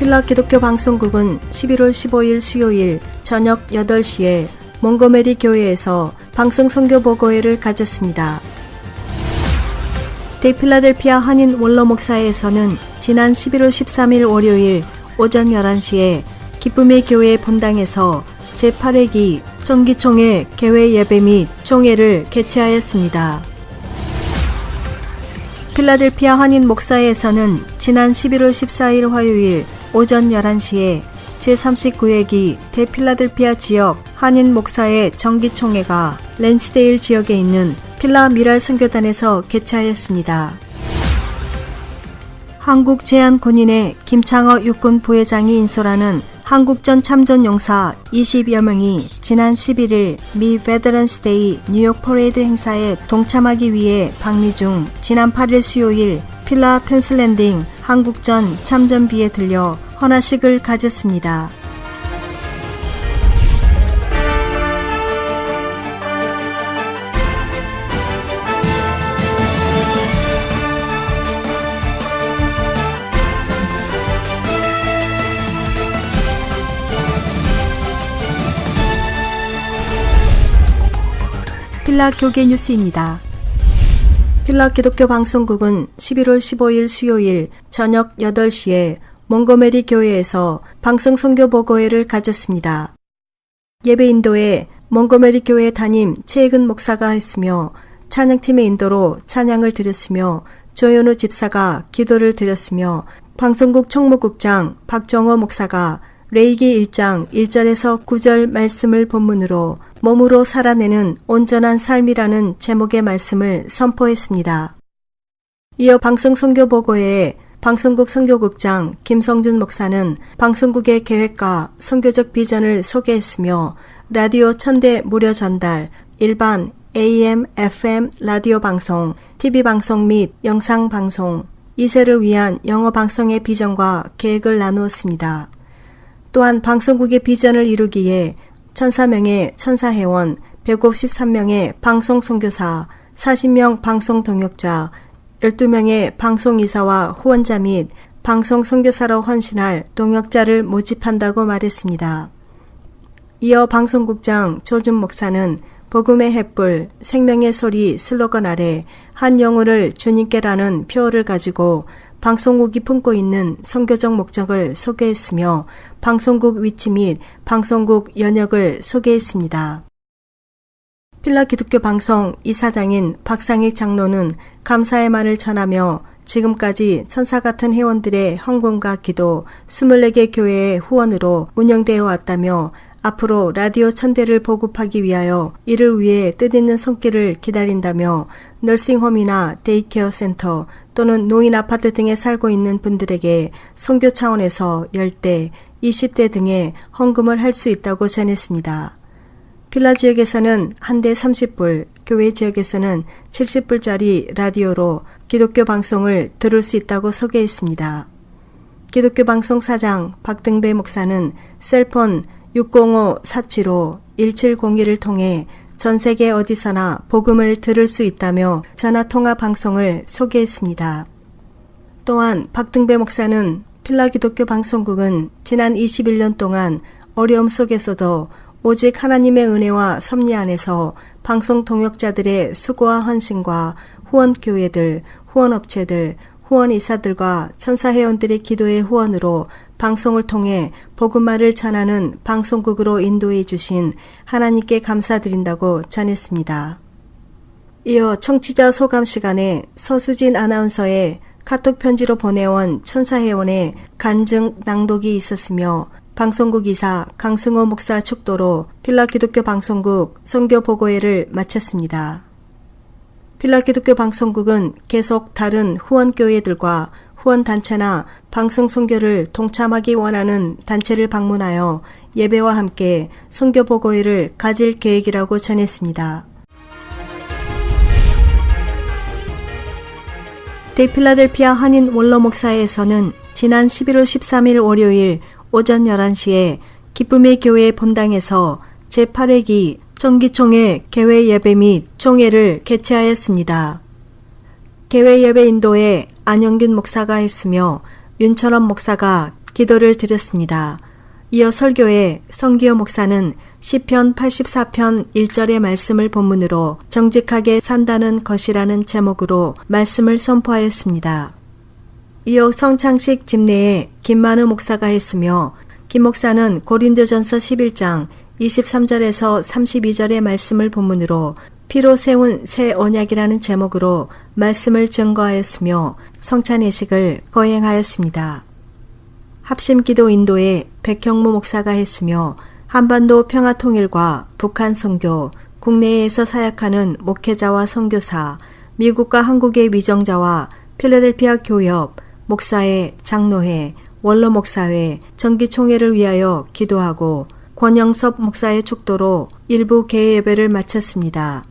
필라 기독교 방송국은 11월 15일 수요일 저녁 8시에 몽고메리 교회에서 방송 선교 보고회를 가졌습니다. 대필라델피아 한인 원로 목사회에서는 지난 11월 13일 월요일 오전 11시에 기쁨의 교회 본당에서 제8회기 정기총회 개회 예배 및 총회를 개최하였습니다. 필라델피아 한인 목사회에서는 지난 11월 14일 화요일 오전 11시에 제39회기 대필라델피아 지역 한인 목사회 정기총회가 랜스데일 지역에 있는 필라 미랄 선교단에서 개최하였습니다. 한국제한군인회 김창호 육군 부회장이 인솔하는 한국전 참전용사 20여 명이 지난 11일 미 베테런스데이 뉴욕 퍼레이드 행사에 동참하기 위해 방미 중 지난 8일 수요일 필라 펜슬랜딩 한국전 참전비에 들려 헌화식을 가졌습니다. 필라 교계 뉴스입니다. 필라 기독교 방송국은 11월 15일 수요일 저녁 8시에 몽고메리 교회에서 방송 선교 보고회를 가졌습니다. 예배 인도에 몽고메리 교회 담임 최혜근 목사가 했으며 찬양팀의 인도로 찬양을 드렸으며 조현우 집사가 기도를 드렸으며 방송국 총무국장 박정호 목사가 레위기 1장 1절에서 9절 말씀을 본문으로 몸으로 살아내는 온전한 삶이라는 제목의 말씀을 선포했습니다. 이어 방송 선교 보고회에 방송국 선교국장 김성준 목사는 방송국의 계획과 선교적 비전을 소개했으며 라디오 1000대 무료 전달, 일반 AM, FM 라디오 방송, TV 방송 및 영상 방송, 2세를 위한 영어 방송의 비전과 계획을 나누었습니다. 또한 방송국의 비전을 이루기에 1004명의 천사회원, 153명의 방송 선교사, 40명 방송 동역자, 12명의 방송이사와 후원자 및 방송 선교사로 헌신할 동역자를 모집한다고 말했습니다. 이어 방송국장 조준 목사는 복음의 횃불, 생명의 소리 슬로건 아래 한 영혼을 주님께라는 표어를 가지고 방송국이 품고 있는 선교적 목적을 소개했으며 방송국 위치 및 방송국 연역을 소개했습니다. 필라 기독교 방송 이사장인 박상익 장로는 감사의 말을 전하며 지금까지 천사 같은 회원들의 헌금과 기도 24개 교회의 후원으로 운영되어 왔다며 앞으로 라디오 1000대를 보급하기 위하여 이를 위해 뜻있는 손길을 기다린다며 너싱홈이나 데이케어 센터 또는 노인 아파트 등에 살고 있는 분들에게 선교 차원에서 10대, 20대 등의 헌금을 할 수 있다고 전했습니다. 필라 지역에서는 한 대 30불, 교회 지역에서는 70불짜리 라디오로 기독교 방송을 들을 수 있다고 소개했습니다. 기독교 방송 사장 박등배 목사는 셀폰 605-475-1702를 통해 전 세계 어디서나 복음을 들을 수 있다며 전화통화 방송을 소개했습니다. 또한 박등배 목사는 필라 기독교 방송국은 지난 21년 동안 어려움 속에서도 오직 하나님의 은혜와 섭리 안에서 방송 동역자들의 수고와 헌신과 후원교회들, 후원업체들, 후원이사들과 천사회원들의 기도의 후원으로 방송을 통해 복음화를 전하는 방송국으로 인도해 주신 하나님께 감사드린다고 전했습니다. 이어 청취자 소감 시간에 서수진 아나운서의 카톡 편지로 보내온 천사회원의 간증 낭독이 있었으며 방송국 이사 강승호 목사 축도로 필라 기독교 방송국 선교 보고회를 마쳤습니다. 필라 기독교 방송국은 계속 다른 후원교회들과 후원단체나 방송 선교를 동참하기 원하는 단체를 방문하여 예배와 함께 선교 보고회를 가질 계획이라고 전했습니다. 대필라델피아 한인 원로 목사회에서는 지난 11월 13일 월요일 오전 11시에 기쁨의 교회 본당에서 제8회기 정기총회 개회 예배 및 총회를 개최하였습니다. 개회 예배 인도에 안영균 목사가 했으며 윤철원 목사가 기도를 드렸습니다. 이어 설교에 성기호 목사는 시편 84편 1절의 말씀을 본문으로 정직하게 산다는 것이라는 제목으로 말씀을 선포하였습니다. 이어 성창식 집내에 김만우 목사가 했으며 김 목사는 고린도전서 11장 23절에서 32절의 말씀을 본문으로 피로 세운 새 언약이라는 제목으로 말씀을 증거하였으며 성찬예식을 거행하였습니다. 합심기도 인도에 백형무 목사가 했으며 한반도 평화통일과 북한 선교, 국내에서 사역하는 목회자와 선교사, 미국과 한국의 위정자와 필라델피아 교협, 목사회, 장로회, 원로 목사회, 정기총회를 위하여 기도하고 권영섭 목사의 축도로 일부 개회 예배를 마쳤습니다.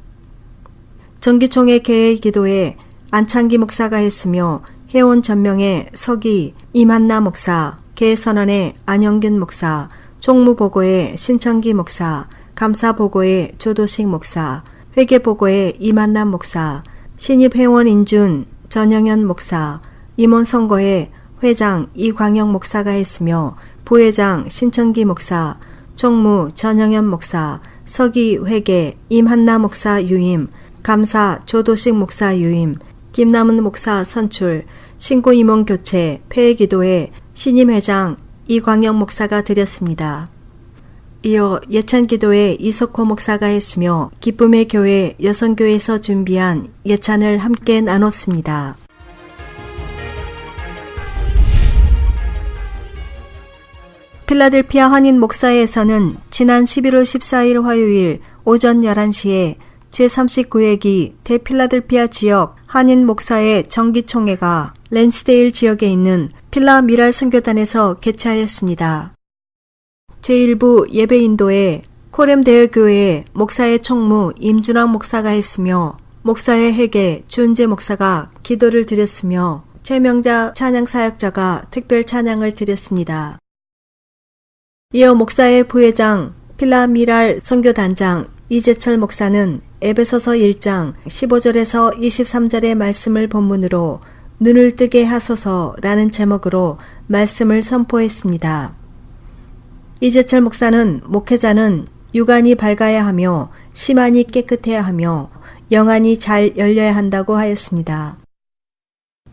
정기총회 개회 기도에 안창기 목사가 했으며 회원 전명의 서기 이만나 목사, 개선언의 안영균 목사, 총무보고의 신청기 목사, 감사보고의 조도식 목사, 회계보고의 이만남 목사, 신입회원 인준 전영현 목사, 임원선거의 회장 이광영 목사가 했으며 부회장 신청기 목사, 총무 전영현 목사, 서기 회계 임한나 목사 유임, 감사 조도식 목사 유임, 김남은 목사 선출, 신고 임원 교체, 폐회기도에 신임 회장 이광영 목사가 드렸습니다. 이어 예찬기도에 이석호 목사가 했으며 기쁨의 교회 여성교회에서 준비한 예찬을 함께 나눴습니다. 필라델피아 한인 목사회에서는 지난 11월 14일 화요일 오전 11시에 제39회기 대필라델피아 지역 한인 목사회 정기총회가 랜스데일 지역에 있는 필라 미랄 선교단에서 개최하였습니다. 제1부 예배 인도에 코렘 대여교회 목사회 총무 임준왕 목사가 했으며 목사회 회계 주은재 목사가 기도를 드렸으며 최명자 찬양사역자가 특별 찬양을 드렸습니다. 이어 목사회 부회장 필라 미랄 선교단장 이재철 목사는 에베소서 1장 15절에서 23절의 말씀을 본문으로 눈을 뜨게 하소서라는 제목으로 말씀을 선포했습니다. 이재철 목사는 목회자는 육안이 밝아야 하며 심안이 깨끗해야 하며 영안이 잘 열려야 한다고 하였습니다.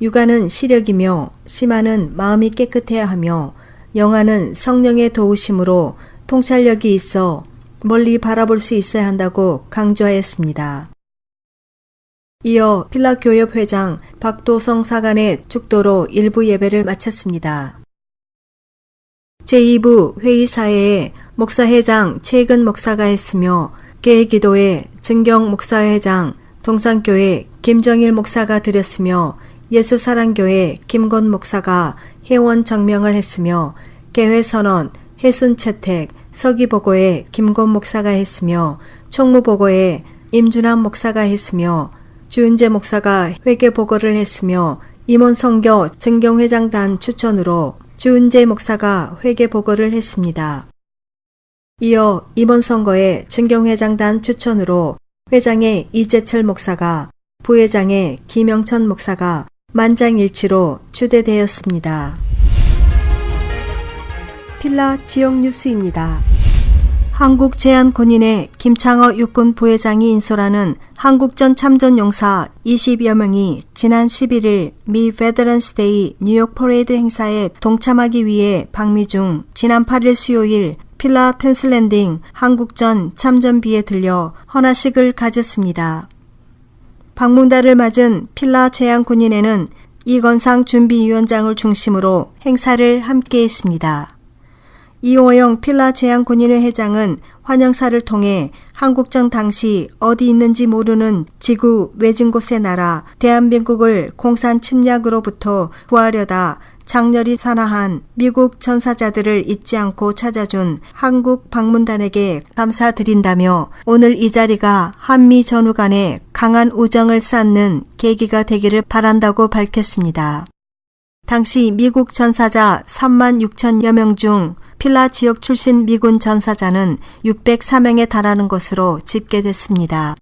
육안은 시력이며 심안은 마음이 깨끗해야 하며 영안은 성령의 도우심으로 통찰력이 있어 멀리 바라볼 수 있어야 한다고 강조하였습니다. 이어 필라교협 회장 박도성 사관의 축도로 일부 예배를 마쳤습니다. 제2부 회의사회에 목사회장 최근 목사가 했으며 개회기도에 증경 목사회장 동산교회 김정일 목사가 드렸으며 예수사랑교회 김건 목사가 회원 정명을 했으며 개회선언 해순채택 서기보고에 김건 목사가 했으며 총무보고에 임준환 목사가 했으며 주은재 목사가 회계보고를 했으며 임원선교 증경회장단 추천으로 주은재 목사가 회계보고를 했습니다. 이어 임원선거에 증경회장단 추천으로 회장의 이재철 목사가 부회장의 김영천 목사가 만장일치로 추대되었습니다. 필라 지역 뉴스입니다. 한국제한군인의 김창호 육군 부회장이 인솔하는 한국전 참전용사 20여 명이 지난 11일 미 베테런스데이 뉴욕 퍼레이드 행사에 동참하기 위해 방미 중 지난 8일 수요일 필라 펜슬랜딩 한국전 참전비에 들려 헌화식을 가졌습니다. 방문단을 맞은 필라 제한군인회는 이건상 준비위원장을 중심으로 행사를 함께했습니다. 이호영 필라 제한군인회 회장은 환영사를 통해 한국전 당시 어디 있는지 모르는 지구 외진 곳의 나라 대한민국을 공산 침략으로부터 구하려다 장렬히 산화한 미국 전사자들을 잊지 않고 찾아준 한국 방문단에게 감사드린다며 오늘 이 자리가 한미 전후 간의 강한 우정을 쌓는 계기가 되기를 바란다고 밝혔습니다. 당시 미국 전사자 3만 6천여 명 중 필라 지역 출신 미군 전사자는 604명에 달하는 것으로 집계됐습니다.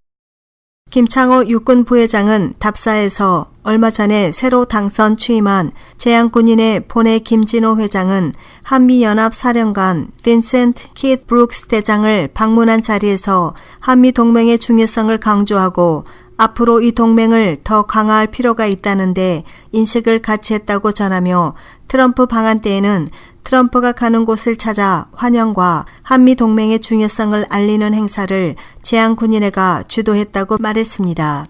김창호 육군 부회장은 답사에서 얼마 전에 새로 당선 취임한 재향군인의 본의 김진호 회장은 한미연합사령관 빈센트 키트 브룩스 대장을 방문한 자리에서 한미동맹의 중요성을 강조하고 앞으로 이 동맹을 더 강화할 필요가 있다는데 인식을 같이 했다고 전하며 트럼프 방한 때에는 트럼프가 가는 곳을 찾아 환영과 한미동맹의 중요성을 알리는 행사를 재향군인회가 주도했다고 말했습니다.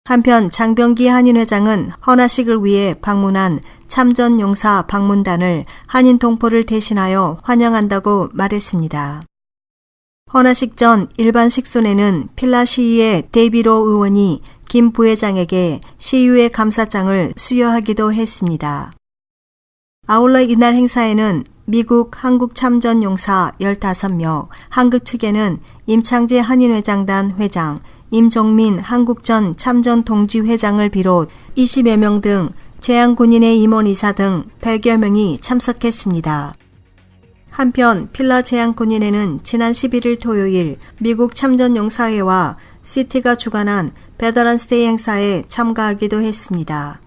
한편 장병기 한인회장은 헌화식을 위해 방문한 참전용사 방문단을 한인 동포를 대신하여 환영한다고 말했습니다. 헌화식 전 일반 식순에는 필라 시의회 데이비로 의원이 김 부회장에게 시의회 감사장을 수여하기도 했습니다. 아울러 이날 행사에는 미국 한국 참전용사 15명, 한국 측에는 임창재 한인회장단 회장, 임종민 한국전 참전동지회장을 비롯 20여 명 등 재향군인의 임원이사 등 100여 명이 참석했습니다. 한편 필라 재향군인회는 지난 11일 토요일 미국 참전용사회와 시티가 주관한 베터런스데이 행사에 참가하기도 했습니다.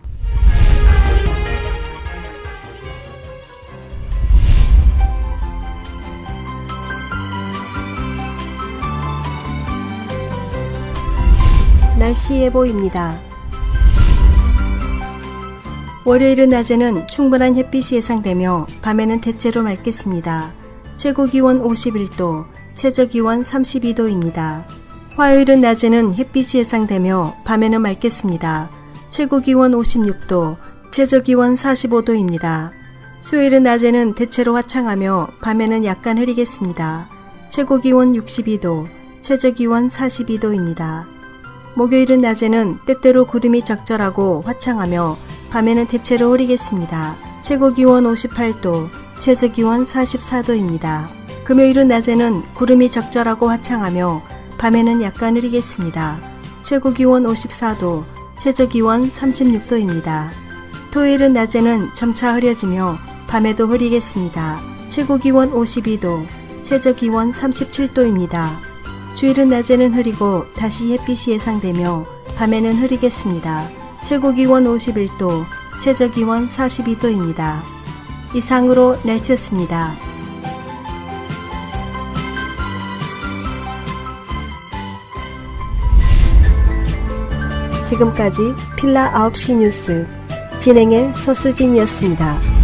날씨 예보입니다. 월요일은 낮에는 충분한 햇빛이 예상되며 밤에는 대체로 맑겠습니다. 최고기온 51도, 최저기온 32도입니다. 화요일은 낮에는 햇빛이 예상되며 밤에는 맑겠습니다. 최고기온 56도, 최저기온 45도입니다. 수요일은 낮에는 대체로 화창하며 밤에는 약간 흐리겠습니다. 최고기온 62도, 최저기온 42도입니다. 목요일은 낮에는 때때로 구름이 적절하고 화창하며 밤에는 대체로 흐리겠습니다. 최고기온 58도, 최저기온 44도입니다. 금요일은 낮에는 구름이 적절하고 화창하며 밤에는 약간 흐리겠습니다. 최고기온 54도, 최저기온 36도입니다. 토요일은 낮에는 점차 흐려지며 밤에도 흐리겠습니다. 최고기온 52도, 최저기온 37도입니다. 주일은 낮에는 흐리고 다시 햇빛이 예상되며 밤에는 흐리겠습니다. 최고기온 51도, 최저기온 42도입니다. 이상으로 날씨였습니다. 지금까지 필라 9시 뉴스 진행의 서수진이었습니다.